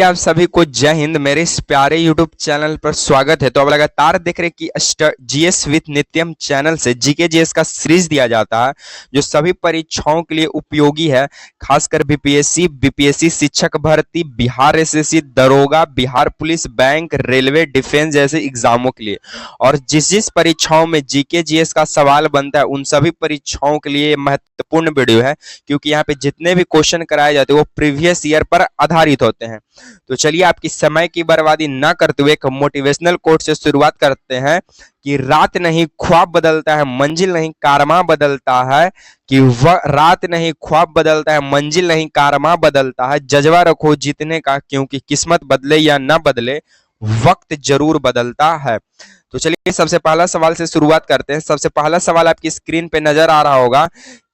आप सभी को जय हिंद। मेरे इस प्यारे YouTube चैनल पर स्वागत है। तो अब लगातार देख रहे कि जीएस विथ नित्यम चैनल से जीके जीएस का सीरीज दिया जाता है जो सभी परीक्षाओं के लिए उपयोगी है, खासकर बीपीएससी, शिक्षक भर्ती, बिहार एसएससी, दरोगा, Bihar police, bank, railway, defence जैसे एग्जामों के लिए। और जिस जिस परीक्षाओं में जीके जीएस का सवाल बनता है उन सभी परीक्षाओं के लिए महत्वपूर्ण वीडियो है, क्योंकि यहाँ पे जितने भी क्वेश्चन कराए जाते हैं वो प्रीवियस ईयर पर आधारित होते हैं। तो चलिए आपकी समय की बर्बादी ना करते हुए एक मोटिवेशनल कोट से शुरुआत करते हैं कि रात नहीं ख्वाब बदलता है, मंजिल नहीं कारवां बदलता है। कि वह रात नहीं ख्वाब बदलता है, मंजिल नहीं कारवां बदलता है। जज्बा रखो जीतने का, क्योंकि किस्मत बदले या ना बदले वक्त जरूर बदलता है। तो चलिए सबसे पहला सवाल से शुरुआत करते हैं। सबसे पहला सवाल आपकी स्क्रीन पे नजर आ रहा होगा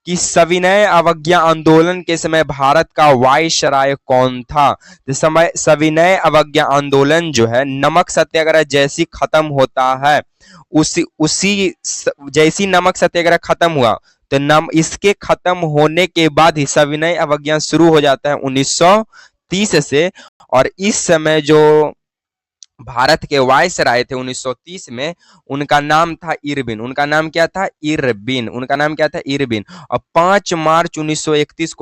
कि सविनय अवज्ञा आंदोलन के समय भारत का वायसराय कौन था। तो समय सविनय अवज्ञा आंदोलन जो है नमक सत्याग्रह जैसी खत्म होता है, उसी जैसी नमक सत्याग्रह खत्म हुआ तो इसके खत्म होने के बाद ही सविनय अवज्ञा शुरू हो जाता है 1930 से। और इस समय जो भारत के वायसराय थे 1930 में, उनका नाम था इरविन। उनका नाम क्या था? इरविन। उनका नाम क्या था? इरविन। और 5 मार्च 1931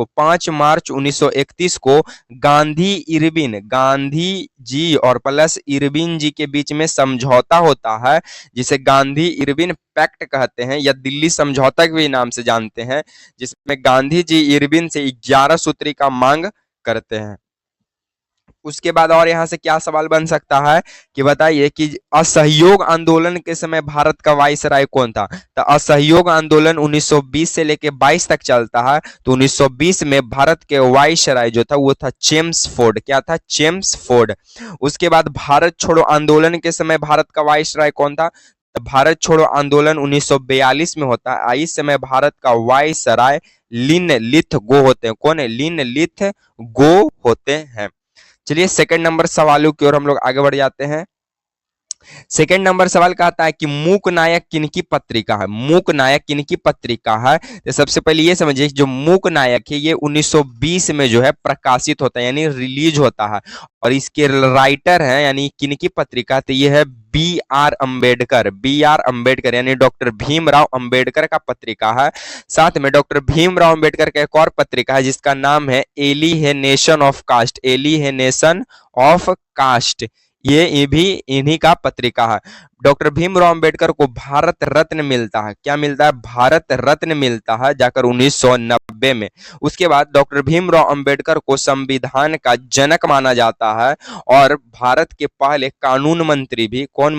को गांधी जी और प्लस इरविन जी के बीच में समझौता होता है, जिसे गांधी इरविन पैक्ट कहते हैं या दिल्ली समझौता के भी नाम से जानते हैं, जिसमें गांधी जी इरविन से 11 सूत्री का मांग करते हैं। उसके बाद और यहां से क्या सवाल बन सकता है कि बताइए कि असहयोग आंदोलन के समय भारत का वायसराय कौन था। तो असहयोग आंदोलन 1920 से लेके 22 तक चलता है। तो 1920 में भारत के वायसराय जो था वो था चेम्सफोर्ड। क्या था? चेम्सफोर्ड। उसके बाद भारत छोड़ो आंदोलन के समय भारत का वायसराय कौन था? तो भारत छोड़ो आंदोलन 1942 में होता है। इस समय भारत का वायसराय लिन लिथ गो होते हैं। कौन है? लिन लिथ गो होते हैं। चलिए सेकंड नंबर सवालों की ओर हम लोग आगे बढ़ जाते हैं। सेकंड नंबर सवाल कहता है कि मूक नायक किनकी पत्रिका है। मूक नायक किनकी पत्रिका है? तो सबसे पहले ये समझिए जो मूक नायक है ये 1920 में जो है प्रकाशित होता है, यानी रिलीज होता है। और इसके राइटर हैं यानी किनकी पत्रिका? तो ये है बी आर अंबेडकर यानी डॉक्टर भीमराव अंबेडकर का पत्रिका है। साथ में डॉक्टर भीमराव अंबेडकर का एक और पत्रिका है जिसका नाम है एलिहेनेशन ऑफ कास्ट। ये भी इन्हीं का पत्रिका है। डॉक्टर भीमराव अंबेडकर को भारत रत्न मिलता है। क्या मिलता है? भारत रत्न मिलता है जाकर 1990 में। उसके बाद डॉक्टर भीमराव अंबेडकर को संविधान का जनक माना जाता है। और भारत के पहले कानून मंत्री भी कौन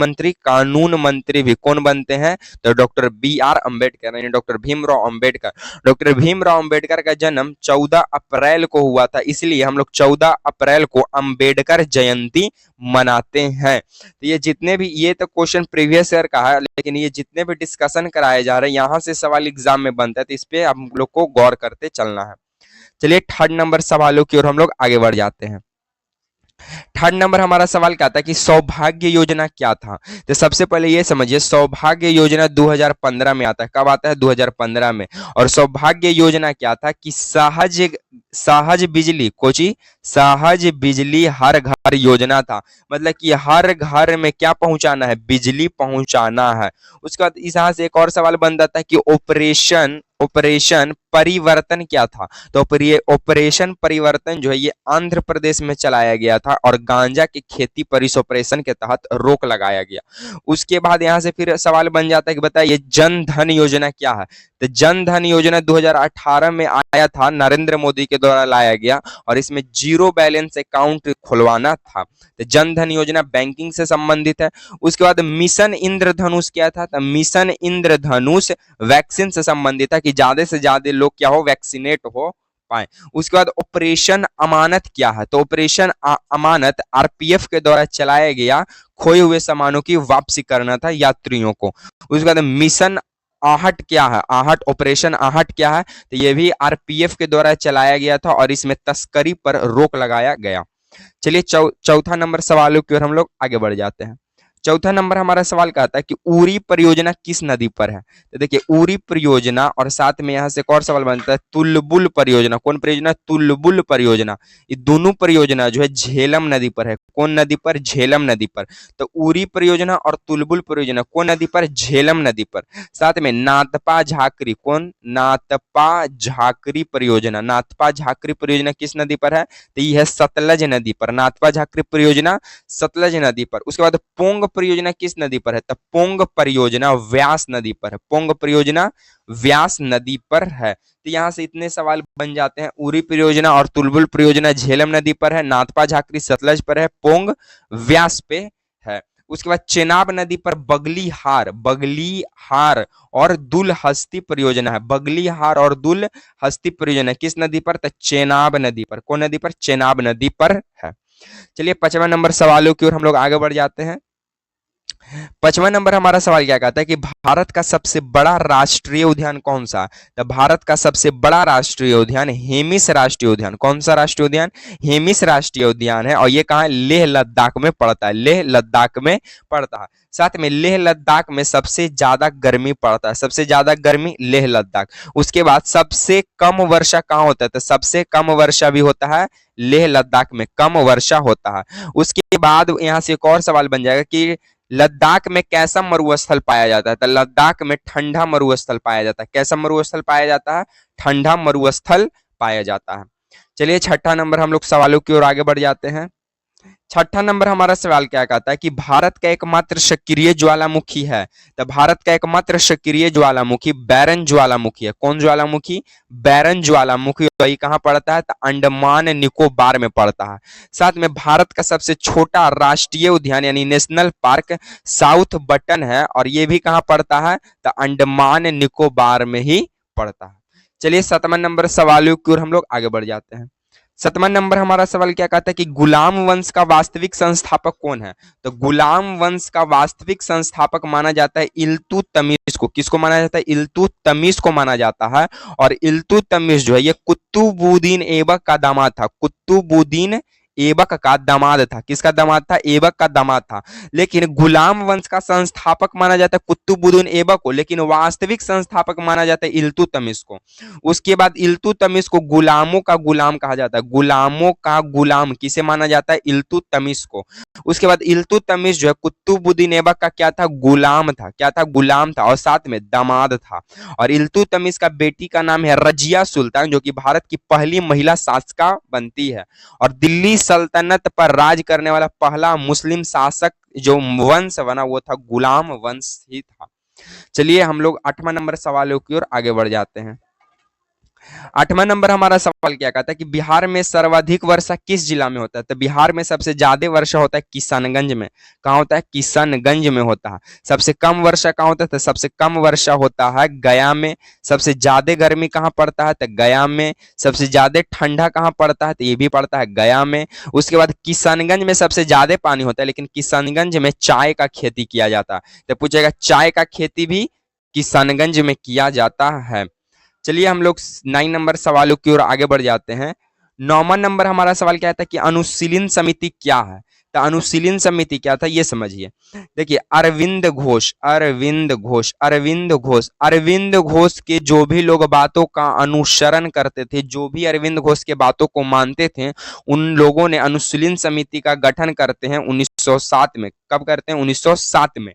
बनते हैं? तो डॉक्टर बी आर अंबेडकर यानी डॉक्टर भीमराव अंबेडकर। डॉक्टर भीमराव अंबेडकर का जन्म 14 अप्रैल को हुआ था, इसलिए हम लोग 14 अप्रैल को अंबेडकर जयंती मनाते हैं। तो ये जितने भी, ये तो क्वेश्चन प्रीवियस ईयर का है, लेकिन ये जितने भी डिस्कशन कराए जा रहे हैं यहां से सवाल एग्जाम में बनता है, तो इस पे हम लोग को गौर करते चलना है। चलिए थर्ड नंबर सवालों की ओर हम लोग आगे बढ़ जाते हैं। थर्ड नंबर हमारा सवाल क्या था कि सौभाग्य योजना क्या था। तो सबसे पहले ये समझिए सौभाग्य योजना 2015 में आता है। कब आता है? 2015 में। और सौभाग्य योजना क्या था कि सहज बिजली हर घर योजना था। मतलब कि हर घर में क्या पहुंचाना है? बिजली पहुंचाना है। उसके बाद इस यहां से एक और सवाल बनता था कि ऑपरेशन परिवर्तन क्या था। तो ऑपरेशन परिवर्तन जो है ये आंध्र प्रदेश में चलाया गया था और गांजा की खेती पर इस ऑपरेशन के तहत रोक लगाया गया। उसके बाद यहां से फिर सवाल बन जाता है कि बताइए जन धन योजना क्या है। तो जन धन योजना 2018 में आया था, नरेंद्र मोदी के द्वारा लाया गया और इसमें 0 बैलेंस अकाउंट खुलवाना था। तो जन धन योजना बैंकिंग से संबंधित है। उसके बाद मिशन इंद्रधनुष क्या था? तो मिशन इंद्रधनुष वैक्सीन से संबंधित है कि ज्यादा से ज्यादा लोग क्या हो? वैक्सीनेट हो पाए। उसके बाद ऑपरेशन अमानत क्या है? तो ऑपरेशन अमानत आरपीएफ के द्वारा चलाया गया खोए हुए सामानों की वापसी करना था यात्रियों को। उसके बाद मिशन आहट क्या है? ऑपरेशन आहट क्या है? तो ये भी आरपीएफ के द्वारा चलाया गया था और इसमें तस्करी पर रोक लगाया गया। चलिए चौथा नंबर सवालों की ओर हम लोग आगे बढ़ जाते हैं। चौथा नंबर हमारा सवाल कहता है कि उरी परियोजना किस नदी पर है। तो देखिए उरी परियोजना और साथ में यहाँ से एक और सवाल बनता है तुलबुल परियोजना। कौन परियोजना? तुलबुल परियोजना। ये दोनों परियोजना जो है झेलम नदी पर है। कौन नदी पर? झेलम नदी पर। तो उरी परियोजना और तुलबुल परियोजना कौन नदी पर? झेलम नदी पर। साथ में नाथपा झाकरी, कौन? नाथपा झाकरी परियोजना। नाथपा झाकरी परियोजना किस नदी पर है? तो यह है सतलज नदी पर। नाथपा झाकरी परियोजना सतलज नदी पर। उसके बाद पोंग परियोजना किस नदी पर है? तो पोंग परियोजना व्यास नदी पर है। पोंग परियोजना व्यास नदी पर है। तो यहाँ से इतने सवाल बन जाते हैं। उरी परियोजना और तुलबुल परियोजना झेलम नदी पर है, नाथपा झाकरी सतलज पर है, पोंग व्यास पे है। उसके बाद चेनाब नदी पर बगलीहार और दुलहस्ती परियोजना है। बगलीहार और दुलहस्ती परियोजना किस नदी पर? तो चेनाब नदी पर। कौन नदी पर? चेनाब नदी पर है। चलिए 5वां नंबर सवालों की ओर हम लोग आगे बढ़ जाते हैं। 5वां नंबर हमारा सवाल क्या कहता है कि भारत का सबसे बड़ा राष्ट्रीय उद्यान कौन सा? तो भारत का सबसे बड़ा राष्ट्रीय उद्यान हेमिस राष्ट्रीय उद्यान। कौन सा राष्ट्रीय उद्यान? हेमिस राष्ट्रीय उद्यान है। और ये कहाँ है? लेह लद्दाख में पड़ता है। लेह लद्दाख में पड़ता है। साथ में लेह लद्दाख में सबसे ज्यादा गर्मी पड़ता है। सबसे ज्यादा गर्मी लेह लद्दाख। उसके बाद सबसे कम वर्षा कहाँ होता है? तो सबसे कम वर्षा भी होता है लेह लद्दाख में, कम वर्षा होता है। उसके बाद यहां से एक और सवाल बन जाएगा कि लद्दाख में कैसा मरुस्थल पाया जाता है? तो लद्दाख में ठंडा मरुस्थल पाया जाता है। कैसा मरुस्थल पाया जाता है? ठंडा मरुस्थल पाया जाता है। चलिए 6ठा नंबर हम लोग सवालों की ओर आगे बढ़ जाते हैं। 6ठा नंबर हमारा सवाल क्या कहता है कि भारत का एकमात्र सक्रिय ज्वालामुखी है। तो भारत का एकमात्र सक्रिय ज्वालामुखी बैरन ज्वालामुखी है। कौन ज्वालामुखी? बैरन ज्वालामुखी। वही कहाँ पड़ता है? तो अंडमान निकोबार में पड़ता है। साथ में भारत का सबसे छोटा राष्ट्रीय उद्यान यानी नेशनल पार्क साउथ बटन है। और ये भी कहाँ पड़ता है? तो अंडमान निकोबार में ही पड़ता है। चलिए 7वां नंबर सवालों की ओर हम लोग आगे बढ़ जाते हैं। 7वां नंबर हमारा सवाल क्या कहता है कि गुलाम वंश का वास्तविक संस्थापक कौन है? तो गुलाम वंश का वास्तविक संस्थापक माना जाता है इल्तुतमिश को। किसको माना जाता है? इल्तुतमिश को माना जाता है। और इल्तुतमिश जो है ये कुतुबुद्दीन ऐबक का दामाद था। कुतुबुद्दीन ऐबक का दामाद था। किसका दामाद था? ऐबक का दामाद था। लेकिन गुलाम वंश का संस्थापक माना जाता है कुतुबुद्दीन ऐबक को, लेकिन वास्तविक संस्थापक माना जाता है इल्तुतमिश को। उसके बाद इल्तुतमिश को गुलामों का गुलाम कहा जाता है। गुलामों का गुलाम किसे माना जाता है? इल्तुतमिश को। उसके बाद इल्तुतमिश जो है कुतुबुद्दीन ऐबक का क्या था? गुलाम था। क्या था? गुलाम था और साथ में दामाद था। और इल्तुतमिश का बेटी का नाम है रजिया सुल्तान, जो कि भारत की पहली महिला शासका बनती है। और दिल्ली सल्तनत पर राज करने वाला पहला मुस्लिम शासक जो वंश बना वो था गुलाम वंश ही था। चलिए हम लोग 8वां नंबर सवालों की ओर आगे बढ़ जाते हैं। 8वां नंबर हमारा सवाल क्या कहता है कि बिहार में सर्वाधिक वर्षा किस जिला में होता है? तो बिहार में सबसे ज्यादा वर्षा होता है किशनगंज में। कहाँ होता है? किशनगंज में होता है। सबसे कम वर्षा कहाँ होता है? तो सबसे कम वर्षा होता है गया में। सबसे ज्यादा गर्मी कहाँ पड़ता है? तो गया में। सबसे ज्यादा ठंडा कहाँ पड़ता है? तो ये भी पड़ता है गया में। उसके बाद किशनगंज में सबसे ज्यादा पानी होता है, लेकिन किशनगंज में चाय का खेती किया जाता है। तो पूछेगा चाय का खेती भी किशनगंज में किया जाता है। चलिए हम लोग 9 नंबर सवालों की ओर आगे बढ़ जाते हैं। 9वां नंबर हमारा सवाल क्या था कि अनुशीलन समिति क्या है? तो अनुशीलन समिति क्या था ये समझिए। देखिए अरविंद घोष, अरविंद घोष, अरविंद घोष, अरविंद घोष के जो भी लोग बातों का अनुसरण करते थे, जो भी अरविंद घोष के बातों को मानते थे, उन लोगों ने अनुशीलन समिति का गठन करते हैं 1907 में। कब करते हैं? 1907 में।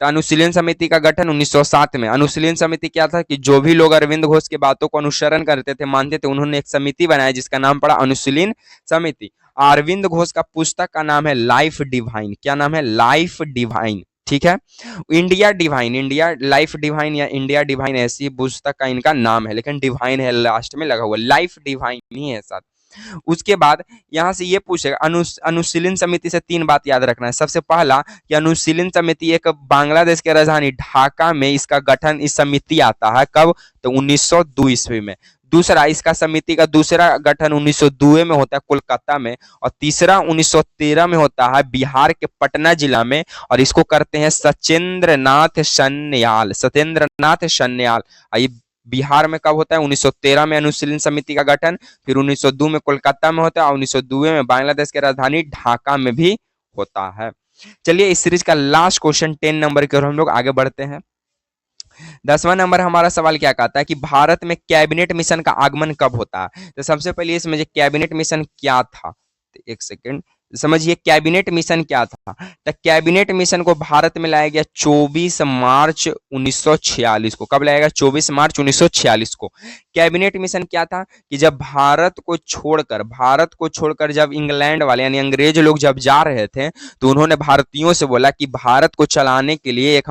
तो अनुशीलन समिति का गठन 1907 में। अनुशीलन समिति क्या था कि जो भी लोग अरविंद घोष की बातों को अनुसरण करते थे, मानते थे, उन्होंने एक समिति बनाया जिसका नाम पड़ा अनुशीलन समिति। अरविंद घोष का पुस्तक का नाम है लाइफ डिवाइन। क्या नाम है? Life divine. ठीक है, India divine, India life divine या इंडिया डिवाइन ऐसी पुस्तक का इनका नाम है, लेकिन डिवाइन है लास्ट में लगा हुआ, लाइफ डिवाइन ही है साथ। उसके बाद यहां से ये पूछेगा अनुशीलन समिति से 3 बात याद रखना है। सबसे पहला कि अनुशीलन समिति एक बांग्लादेश के राजधानी ढाका में इसका गठन, इस समिति आता है कब? तो 1902 ईस्वी में। दूसरा, इसका समिति का दूसरा गठन 1902 में होता है कोलकाता में। और तीसरा 1913 में होता है बिहार के पटना जिला में, और इसको करते हैं सत्येंद्र नाथ सन्याल, सत्येंद्र नाथ सन्याल। ये बिहार में कब होता है? 1913 में अनुशीलन समिति का गठन, फिर 1902 में कोलकाता में होता है, और 1902 में बांग्लादेश की राजधानी ढाका में भी होता है। चलिए इस सीरीज का लास्ट क्वेश्चन 10 नंबर की ओर हम लोग आगे बढ़ते हैं। 10वां नंबर हमारा सवाल क्या कहता है कि भारत में कैबिनेट मिशन का आगमन कब होता है। तो सबसे पहले इसमें कैबिनेट मिशन क्या था, तो एक सेकेंड समझिए कैबिनेट मिशन क्या था। तो कैबिनेट मिशन को भारत में लाया गया 24 मार्च 1946 को। कब लाया गया? 24 मार्च 1946 को। कैबिनेट मिशन क्या था कि जब भारत को छोड़कर जब इंग्लैंड वाले यानी अंग्रेज लोग जब जा रहे थे, तो उन्होंने भारतीयों से बोला कि भारत को चलाने के लिए एक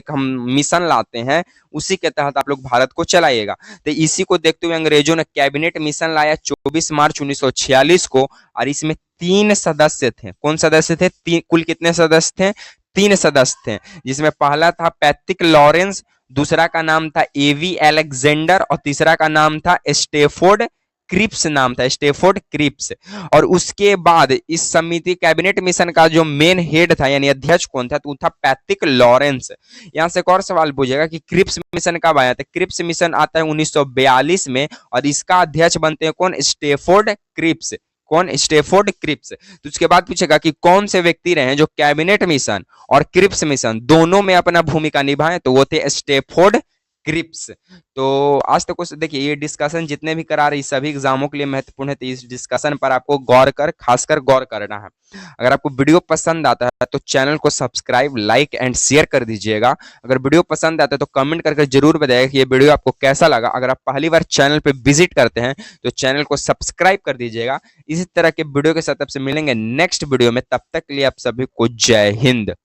हम मिशन लाते हैं, उसी के तहत आप लोग भारत को चलाइएगा। तो इसी को देखते हुए अंग्रेजों ने कैबिनेट मिशन लाया 24 मार्च 1946 को, और इसमें 3 सदस्य थे। कौन सदस्य थे? कुल कितने सदस्य थे? 3 सदस्य थे, जिसमें पहला था पैट्रिक लॉरेंस, दूसरा का नाम था एवी अलेक्जेंडर और तीसरा का नाम था स्टेफोर्ड क्रिप्स, नाम था स्टेफोर्ड क्रिप्स। और उसके बाद इस समिति कैबिनेट मिशन का जो मेन हेड था यानी अध्यक्ष कौन था? तो वो था पैट्रिक लॉरेंस। यहां से एक और सवाल पूछेगा कि क्रिप्स मिशन कब आया था। क्रिप्स मिशन आता है 1942 में, और इसका अध्यक्ष बनते हैं कौन? Stafford Cripps. कौन? Stafford Cripps. तो उसके बाद पूछेगा कि कौन से व्यक्ति रहे जो कैबिनेट मिशन और क्रिप्स मिशन दोनों में अपना भूमिका निभाए, तो वो थे स्टेफोर्ड क्रिप्स। तो आज तक देखिए ये डिस्कशन जितने भी करा रही सभी एग्जामों के लिए महत्वपूर्ण है, तो इस डिस्कशन पर आपको खासकर गौर करना है। अगर आपको वीडियो पसंद आता है तो चैनल को सब्सक्राइब, लाइक एंड शेयर कर दीजिएगा। अगर वीडियो पसंद आता है तो कमेंट करके जरूर बताइएगा कि ये वीडियो आपको कैसा लगा। अगर आप पहली बार चैनल पे विजिट करते हैं तो चैनल को सब्सक्राइब कर दीजिएगा। इसी तरह के वीडियो के साथ आपसे मिलेंगे नेक्स्ट वीडियो में, तब तक के लिए आप सभी को जय हिंद।